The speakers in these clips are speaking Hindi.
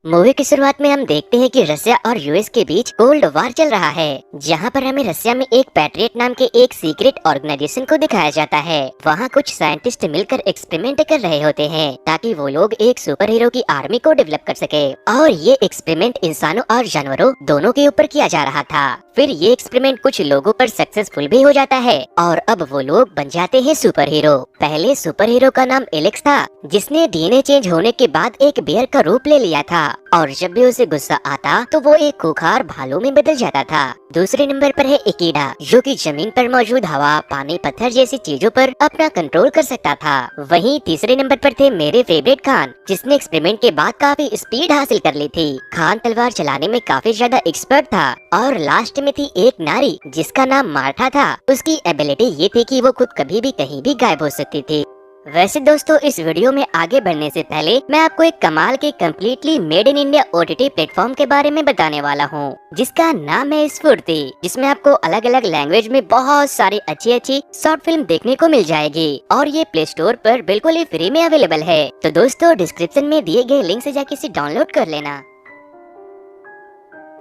मूवी की शुरुआत में हम देखते हैं कि रसिया और यूएस के बीच कोल्ड वार चल रहा है, जहां पर हमें रसिया में एक पैट्रियट नाम के एक सीक्रेट ऑर्गेनाइजेशन को दिखाया जाता है। वहां कुछ साइंटिस्ट मिलकर एक्सपेरिमेंट कर रहे होते हैं ताकि वो लोग एक सुपर हीरो की आर्मी को डेवलप कर सके। और ये एक्सपेरिमेंट इंसानों और जानवरों दोनों के ऊपर किया जा रहा था। फिर ये एक्सपेरिमेंट कुछ लोगों पर सक्सेसफुल भी हो जाता है और अब वो लोग बन जाते हैं सुपर हीरो। पहले सुपर हीरो का नाम एलेक्स था, जिसने डीएनए चेंज होने के बाद एक बेयर का रूप ले लिया था और जब भी उसे गुस्सा आता तो वो एक खूंखार भालू में बदल जाता था। दूसरे नंबर पर है इकीडा, जो कि जमीन पर मौजूद हवा, पानी, पत्थर जैसी चीजों पर अपना कंट्रोल कर सकता था। वहीं तीसरे नंबर पर थे मेरे फेवरेट खान, जिसने एक्सपेरिमेंट के बाद काफी स्पीड हासिल कर ली थी। खान तलवार चलाने में काफी ज्यादा एक्सपर्ट था। और लास्ट में थी एक नारी, जिसका नाम मार्था था। उसकी एबिलिटी ये थी कि वो खुद कभी भी कहीं भी गायब हो सकती थी। वैसे दोस्तों, इस वीडियो में आगे बढ़ने से पहले मैं आपको एक कमाल के completely made in India OTT platform के बारे में बताने वाला हूँ, जिसका नाम है स्फूर्ति, जिसमें आपको अलग अलग लैंग्वेज में बहुत सारी अच्छी अच्छी शॉर्ट फिल्म देखने को मिल जाएगी। और ये प्ले स्टोर पर बिल्कुल ही फ्री में अवेलेबल है। तो दोस्तों, डिस्क्रिप्शन में दिए गए लिंक से जाके इसे डाउनलोड कर लेना।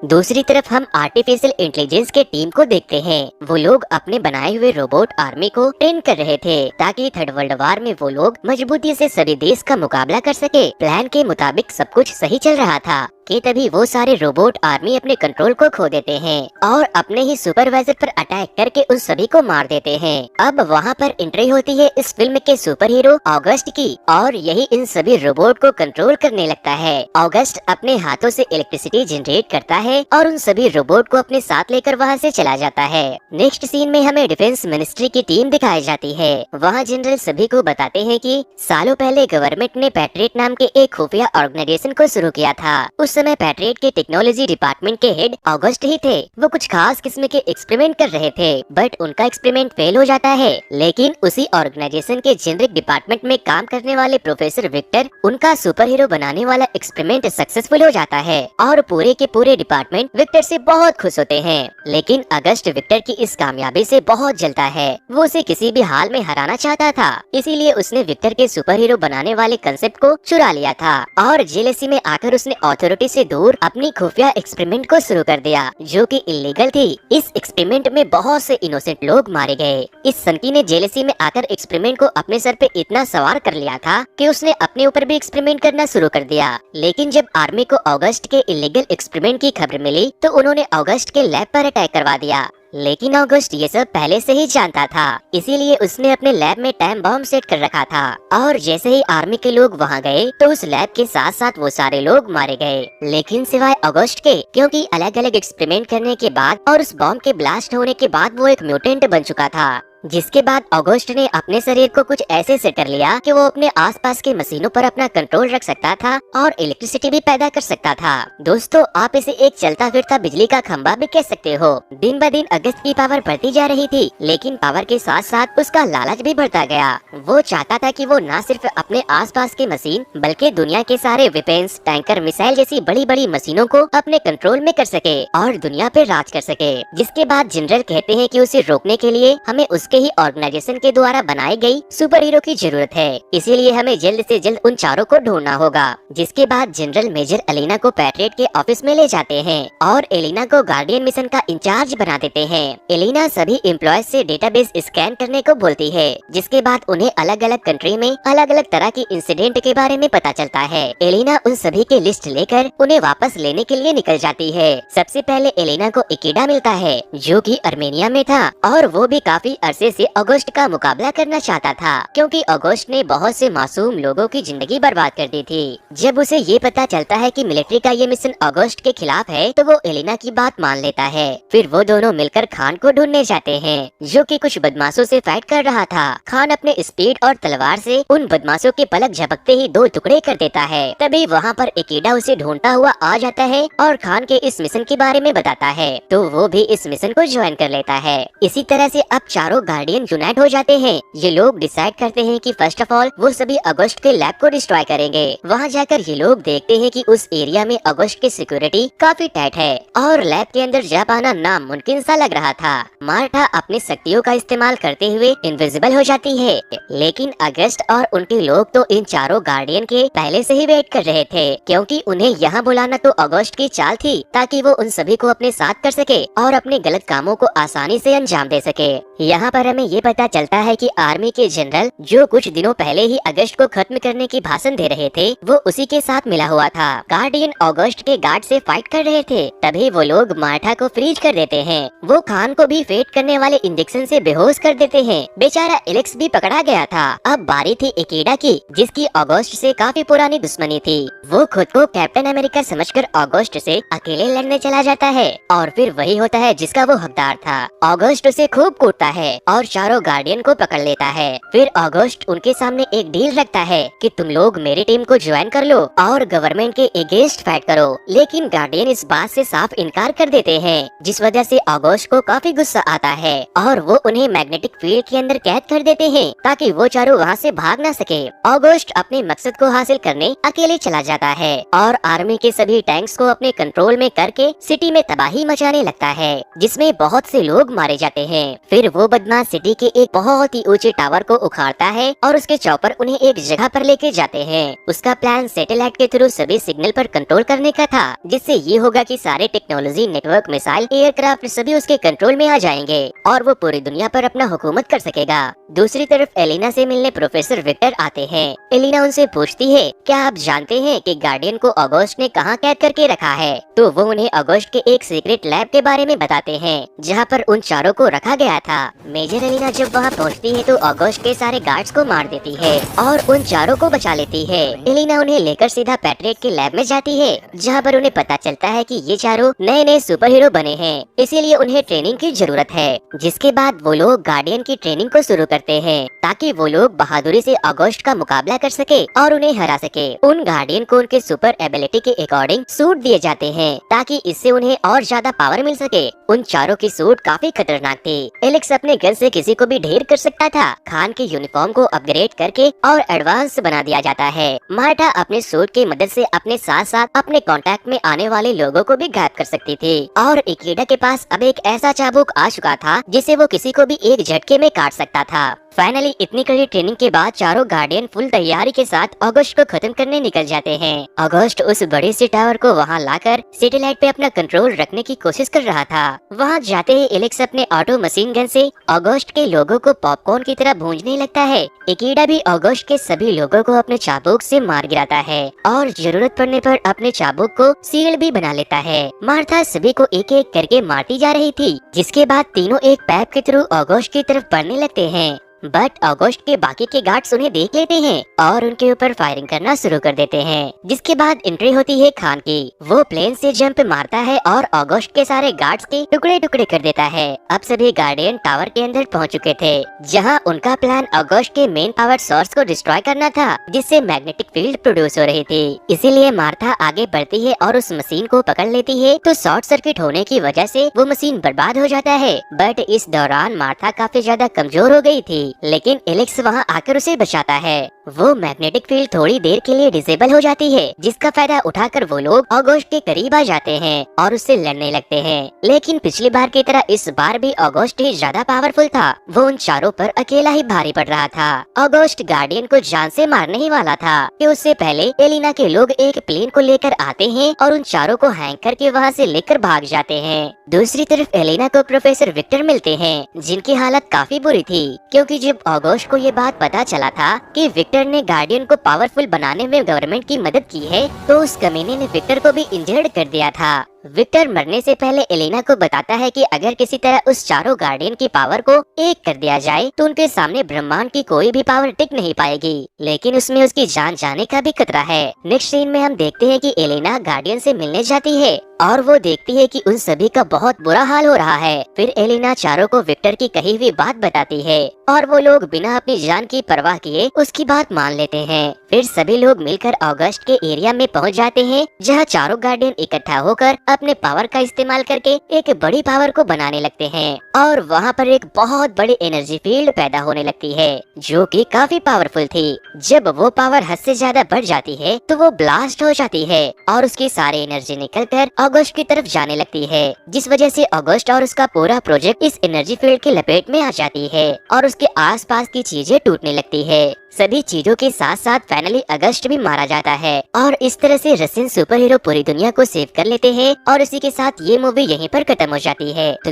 दूसरी तरफ हम आर्टिफिशियल इंटेलिजेंस के टीम को देखते हैं। वो लोग अपने बनाए हुए रोबोट आर्मी को ट्रेन कर रहे थे ताकि थर्ड वर्ल्ड वार में वो लोग मजबूती से सभी देश का मुकाबला कर सके। प्लान के मुताबिक सब कुछ सही चल रहा था कि तभी वो सारे रोबोट आर्मी अपने कंट्रोल को खो देते हैं और अपने ही सुपरवाइजर पर अटैक करके उन सभी को मार देते हैं। अब वहाँ पर एंट्री होती है इस फिल्म के सुपर हीरो ऑगस्ट की, और यही इन सभी रोबोट को कंट्रोल करने लगता है। ऑगस्ट अपने हाथों से इलेक्ट्रिसिटी जनरेट करता है और उन सभी रोबोट को अपने साथ लेकर वहाँ से चला जाता है। नेक्स्ट सीन में हमें डिफेंस मिनिस्ट्री की टीम दिखाई जाती है। वहाँ जनरल सभी को बताते हैं कि सालों पहले गवर्नमेंट ने पैट्रियट नाम के एक खुफिया ऑर्गेनाइजेशन को शुरू किया था। उस समय पैट्रियट के टेक्नोलॉजी डिपार्टमेंट के हेड ऑगस्ट ही थे। वो कुछ खास किस्म के एक्सपेरिमेंट कर रहे थे, बट उनका एक्सपेरिमेंट फेल हो जाता है। लेकिन उसी ऑर्गेनाइजेशन के जेनरिक डिपार्टमेंट में काम करने वाले प्रोफेसर विक्टर, उनका सुपर हीरो बनाने वाला एक्सपेरिमेंट सक्सेसफुल हो जाता है और पूरे के पूरे डिपार्टमेंट विक्टर से बहुत खुश होते हैं। लेकिन अगस्त विक्टर की इस कामयाबी से बहुत जलता है। वो उसे किसी भी हाल में हराना चाहता था, इसीलिए उसने विक्टर के सुपर हीरो बनाने वाले कंसेप्ट को चुरा लिया था और जेलेसी में आकर उसने अथॉरिटी से दूर अपनी खुफिया एक्सपेरिमेंट को शुरू कर दिया, जो कि इलीगल थी। इस एक्सपेरिमेंट में बहुत से इनोसेंट लोग मारे गए। इस सनकी ने जेलेसी में आकर एक्सपेरिमेंट को अपने सर पे इतना सवार कर लिया था कि उसने अपने ऊपर भी एक्सपेरिमेंट करना शुरू कर दिया। लेकिन जब आर्मी को अगस्त के इलीगल एक्सपेरिमेंट की खबर मिली तो उन्होंने अगस्त के लैब पर अटैक करवा दिया। लेकिन अगस्त ये सब पहले से ही जानता था, इसीलिए उसने अपने लैब में टाइम बम सेट कर रखा था। और जैसे ही आर्मी के लोग वहाँ गए तो उस लैब के साथ साथ वो सारे लोग मारे गए, लेकिन सिवाय अगस्त के, क्योंकि अलग अलग एक्सपेरिमेंट करने के बाद और उस बम के ब्लास्ट होने के बाद वो एक म्यूटेंट बन चुका था। जिसके बाद अगस्त ने अपने शरीर को कुछ ऐसे सेट कर लिया कि वो अपने आसपास के मशीनों पर अपना कंट्रोल रख सकता था और इलेक्ट्रिसिटी भी पैदा कर सकता था। दोस्तों, आप इसे एक चलता फिरता बिजली का खंभा भी कह सकते हो। दिन ब दिन अगस्त की पावर बढ़ती जा रही थी, लेकिन पावर के साथ साथ उसका लालच भी बढ़ता गया। वो चाहता था कि वो न सिर्फ अपने आसपास के मशीन बल्कि दुनिया के सारे वेपन्स, टैंकर, मिसाइल जैसी बड़ी बड़ी मशीनों को अपने कंट्रोल में कर सके और दुनिया पे राज कर सके। जिसके बाद जनरल कहते हैं कि उसे रोकने के लिए हमें के ही ऑर्गेनाइजेशन के द्वारा बनाई गई सुपर हीरो की जरूरत है, इसीलिए हमें जल्द से जल्द उन चारों को ढूंढना होगा। जिसके बाद जनरल मेजर एलिना को पैट्रियट के ऑफिस में ले जाते हैं और एलिना को गार्डियन मिशन का इंचार्ज बना देते हैं। एलिना सभी एम्प्लॉयज से डेटाबेस स्कैन करने को बोलती है, जिसके बाद उन्हें अलग अलग कंट्री में अलग अलग तरह की इंसिडेंट के बारे में पता चलता है। एलिना उन सभी की लिस्ट लेकर उन्हें वापस लेने के लिए निकल जाती है। सबसे पहले एलिना को इकीडा मिलता है, जो कि अर्मेनिया में था और वो भी काफी से अगस्त का मुकाबला करना चाहता था, क्योंकि अगस्त ने बहुत से मासूम लोगों की जिंदगी बर्बाद कर दी थी। जब उसे ये पता चलता है कि मिलिट्री का ये मिशन अगस्त के खिलाफ है तो वो एलिना की बात मान लेता है। फिर वो दोनों मिलकर खान को ढूंढने जाते हैं, जो कि कुछ बदमाशों से फाइट कर रहा था। खान अपने स्पीड और तलवार से उन बदमाशों के पलक झपकते ही दो टुकड़े कर देता है। तभी वहाँ पर इकीडा उसे ढूंढता हुआ आ जाता है और खान के इस मिशन के बारे में बताता है, तो वो भी इस मिशन को ज्वाइन कर लेता है। इसी तरह से अब चारों गार्डियन यूनाइट हो जाते हैं। ये लोग डिसाइड करते हैं कि फर्स्ट ऑफ ऑल वो सभी अगस्त के लैब को डिस्ट्रॉय करेंगे। वहाँ जाकर ये लोग देखते हैं कि उस एरिया में अगस्त की सिक्योरिटी काफी टाइट है और लैब के अंदर जा पाना नामुमकिन सा लग रहा था। मार्था अपनी शक्तियों का इस्तेमाल करते हुए इनविजिबल हो जाती है, लेकिन अगस्त और उनके लोग तो इन चारों गार्डियन के पहले से ही वेट कर रहे थे, क्योंकि उन्हें यहाँ बुलाना तो अगस्त की चाल थी ताकि वो उन सभी को अपने साथ कर सके और अपने गलत कामों को आसानी से अंजाम दे सके। यहाँ पर हमें ये पता चलता है कि आर्मी के जनरल जो कुछ दिनों पहले ही अगस्त को खत्म करने की भाषण दे रहे थे वो उसी के साथ मिला हुआ था। गार्डियन अगस्त के गार्ड से फाइट कर रहे थे, तभी वो लोग मार्था को फ्रीज कर देते हैं। वो खान को भी फेट करने वाले इंजेक्शन से बेहोश कर देते हैं। बेचारा एलेक्स भी पकड़ा गया था। अब बारी थी एकेडा की, जिसकी अगस्त से काफी पुरानी दुश्मनी थी। वो खुद को कैप्टन अमेरिका समझकर अगस्त से अकेले लड़ने चला जाता है और फिर वही होता है जिसका वो हकदार था। अगस्त उसे खूब कूटता है और चारों गार्डियन को पकड़ लेता है। फिर अगस्त उनके सामने एक डील रखता है कि तुम लोग मेरी टीम को ज्वाइन कर लो और गवर्नमेंट के अगेंस्ट फाइट करो, लेकिन गार्डियन इस बात से साफ इनकार कर देते हैं, जिस वजह से अगस्त को काफी गुस्सा आता है और वो उन्हें मैग्नेटिक फील्ड के अंदर कैद कर देते हैं ताकि वो चारों वहाँ से भाग न सके। अगस्त अपने मकसद को हासिल करने अकेले चला जाता है और आर्मी के सभी टैंक्स को अपने कंट्रोल में करके सिटी में तबाही मचाने लगता है, जिसमें बहुत से लोग मारे जाते हैं। फिर वो बदमाश सिटी के एक बहुत ही ऊंचे टावर को उखाड़ता है और उसके चॉपर उन्हें एक जगह पर लेके जाते हैं। उसका प्लान सैटेलाइट के थ्रू सभी सिग्नल पर कंट्रोल करने का था, जिससे ये होगा कि सारे टेक्नोलॉजी, नेटवर्क, मिसाइल, एयरक्राफ्ट सभी उसके कंट्रोल में आ जाएंगे और वो पूरी दुनिया पर अपना हुकूमत कर सकेगा। दूसरी तरफ एलिना से मिलने प्रोफेसर विक्टर आते हैं। एलिना उनसे पूछती है, क्या आप जानते हैं कि गार्डियन को अगस्त ने कहाँ कैद करके रखा है? तो वो उन्हें अगस्त के एक सीक्रेट लैब के बारे में बताते हैं, जहाँ पर उन चारों को रखा गया था। मेजर एलिना जब वहाँ पहुँचती है तो अगस्त के सारे गार्ड्स को मार देती है और उन चारों को बचा लेती है। एलिना उन्हें लेकर सीधा पैट्रिक के लैब में जाती है, जहाँ पर उन्हें पता चलता है कि ये चारों नए नए सुपर हीरो बने हैं, इसीलिए उन्हें ट्रेनिंग की जरूरत है। जिसके बाद वो लोग गार्डियन की ट्रेनिंग को शुरू करते हैं ताकि वो लोग बहादुरी से अगस्त का मुकाबला कर सके और उन्हें हरा सके। उन गार्डियन को उनके सुपर एबिलिटी के अकॉर्डिंग सूट दिए जाते हैं ताकि इससे उन्हें और ज्यादा पावर मिल सके। उन चारों की सूट काफी खतरनाक थी। एलेक्स अपने गन से किसी को भी ढेर कर सकता था। खान के यूनिफॉर्म को अपग्रेड करके और एडवांस बना दिया जाता है। मार्टा अपने सूट की मदद से अपने साथ साथ अपने कांटेक्ट में आने वाले लोगों को भी गायब कर सकती थी और इकेडा के पास अब एक ऐसा चाबुक आ चुका था जिसे वो किसी को भी एक झटके में काट सकता था। फाइनली इतनी कड़ी ट्रेनिंग के बाद चारों गार्डियन फुल तैयारी के साथ अगस्त को खत्म करने निकल जाते हैं। अगस्त उस बड़े से टावर को वहां लाकर सैटेलाइट पे अपना कंट्रोल रखने की कोशिश कर रहा था। वहां जाते ही एलेक्स अपने ऑटो मशीन गन से अगस्त के लोगों को पॉपकॉर्न की तरह भूंजने लगता है। इकेडा भी अगस्त के सभी लोगों को अपने चाबुक से मार गिराता है और जरूरत पड़ने पर अपने चाबुक को शील्ड भी बना लेता है। मार्था सभी को एक एक करके मारती जा रही थी, जिसके बाद तीनों एक पैप के थ्रू अगस्त की तरफ बढ़ने लगते हैं। बट अगस्त के बाकी के गार्ड्स उन्हें देख लेते हैं और उनके ऊपर फायरिंग करना शुरू कर देते हैं। जिसके बाद एंट्री होती है खान की। वो प्लेन से जंप मारता है और अगस्त के सारे गार्ड्स के टुकड़े टुकड़े कर देता है। अब सभी गार्डियन टावर के अंदर पहुंच चुके थे, जहां उनका प्लान अगस्त के मेन पावर सोर्स को डिस्ट्रॉय करना था, जिससे मैग्नेटिक फील्ड प्रोड्यूस हो रही थी। इसीलिए मार्था आगे बढ़ती है और उस मशीन को पकड़ लेती है, तो शॉर्ट सर्किट होने की वजह से वो मशीन बर्बाद हो जाता है। बट इस दौरान मार्था काफी ज्यादा कमजोर हो गई थी, लेकिन एलेक्स वहां आकर उसे बचाता है। वो मैग्नेटिक फील्ड थोड़ी देर के लिए डिसेबल हो जाती है, जिसका फायदा उठाकर वो लोग अगस्त के करीब आ जाते हैं और उससे लड़ने लगते हैं। लेकिन पिछली बार की तरह इस बार भी अगस्त ही ज्यादा पावरफुल था। वो उन चारों पर अकेला ही भारी पड़ रहा था। अगस्त गार्डियन को जान से मारने ही वाला था कि उससे पहले एलिना के लोग एक प्लेन को लेकर आते हैं और उन चारों को हैंग करके वहाँ से लेकर भाग जाते हैं। दूसरी तरफ एलिना को प्रोफेसर विक्टर मिलते हैं, जिनकी हालत काफी बुरी थी, क्योंकि जब अगस्त को ये बात पता चला था कि विक्टर ने गार्डियन को पावरफुल बनाने में गवर्नमेंट की मदद की है, तो उस कमीने ने विक्टर को भी इंजर्ड कर दिया था। विक्टर मरने से पहले एलिना को बताता है कि अगर किसी तरह उस चारों गार्डियन की पावर को एक कर दिया जाए तो उनके सामने ब्रह्मांड की कोई भी पावर टिक नहीं पाएगी, लेकिन उसमें उसकी जान जाने का भी खतरा है। नेक्स्ट सीन में हम देखते हैं कि एलिना गार्डियन से मिलने जाती है और वो देखती है कि उन सभी का बहुत बुरा हाल हो रहा है। फिर एलिना चारों को विक्टर की कही हुई बात बताती है और वो लोग बिना अपनी जान की परवाह किए उसकी बात मान लेते हैं। फिर सभी लोग मिलकर ऑगस्ट के एरिया में पहुंच जाते हैं, जहां चारों गार्डियन इकट्ठा होकर अपने पावर का इस्तेमाल करके एक बड़ी पावर को बनाने लगते हैं और वहां पर एक बहुत बड़ी एनर्जी फील्ड पैदा होने लगती है जो कि काफी पावरफुल थी। जब वो पावर हद से ज्यादा बढ़ जाती है तो वो ब्लास्ट हो जाती है और उसकी सारी एनर्जी निकलकर ऑगस्ट की तरफ जाने लगती है, जिस वजह से ऑगस्ट और उसका पूरा प्रोजेक्ट इस एनर्जी फील्ड के लपेट में आ जाती है और उसके आसपास की चीजें टूटने लगती है। सभी चीजों के साथ साथ फाइनली अगस्त भी मारा जाता है और इस तरह से रशियन सुपर हीरो पूरी दुनिया को सेव कर लेते हैं और इसी के साथ ये मूवी यहीं पर खत्म हो जाती है। तो